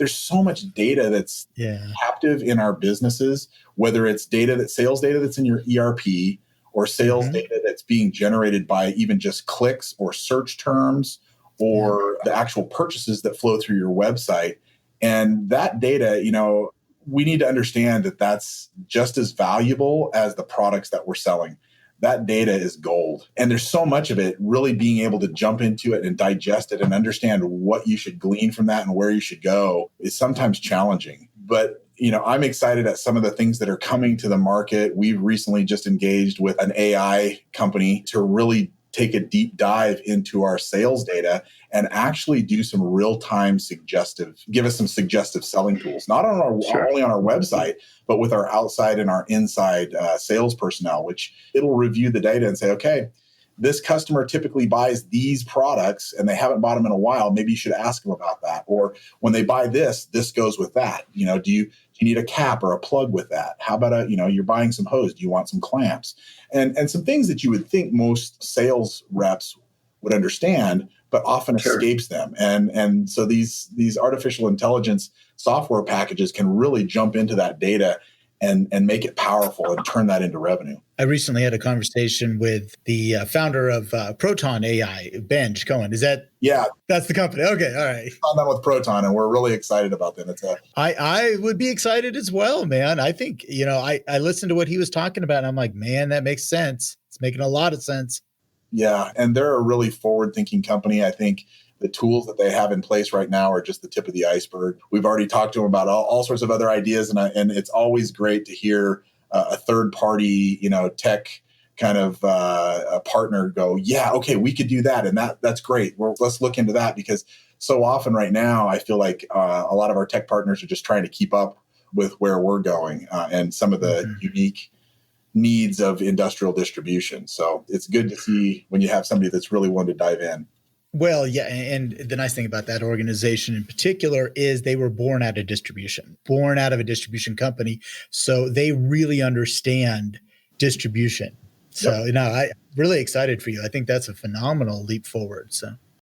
there's so much data that's captive in our businesses, whether it's sales data that's in your ERP, or sales data that's being generated by even just clicks or search terms, or the actual purchases that flow through your website. And that data, we need to understand that that's just as valuable as the products that we're selling. That data is gold. And there's so much of it. Really being able to jump into it and digest it and understand what you should glean from that and where you should go is sometimes challenging. But I'm excited at some of the things that are coming to the market. We've recently just engaged with an AI company to really take a deep dive into our sales data and actually do some real-time give us some suggestive selling tools, not only on our website, but with our outside and our inside sales personnel, which it'll review the data and say, okay, this customer typically buys these products and they haven't bought them in a while. Maybe you should ask them about that. Or when they buy this goes with that. Do you need a cap or a plug with that? How about you're buying some hose. Do you want some clamps? And some things that you would think most sales reps would understand, but often escapes them. And so these artificial intelligence software packages can really jump into that data and make it powerful and turn that into revenue. I recently had a conversation with the founder of Proton AI, Benj Cohen. Is that? Yeah. That's the company. Okay. All right. I'm on with Proton, and we're really excited about that. I would be excited as well, man. I think, I listened to what he was talking about, and I'm like, man, that makes sense. It's making a lot of sense. Yeah. And they're a really forward-thinking company. I think the tools that they have in place right now are just the tip of the iceberg. We've already talked to them about all sorts of other ideas, and it's always great to hear a third-party, tech kind of a partner go, yeah, okay, we could do that, and that's great. Let's look into that, because so often right now I feel like a lot of our tech partners are just trying to keep up with where we're going and some of the unique needs of industrial distribution. So it's good to see when you have somebody that's really willing to dive in. Well, yeah. And the nice thing about that organization in particular is they were born out of a distribution company. So they really understand distribution. So, I'm really excited for you. I think that's a phenomenal leap forward. So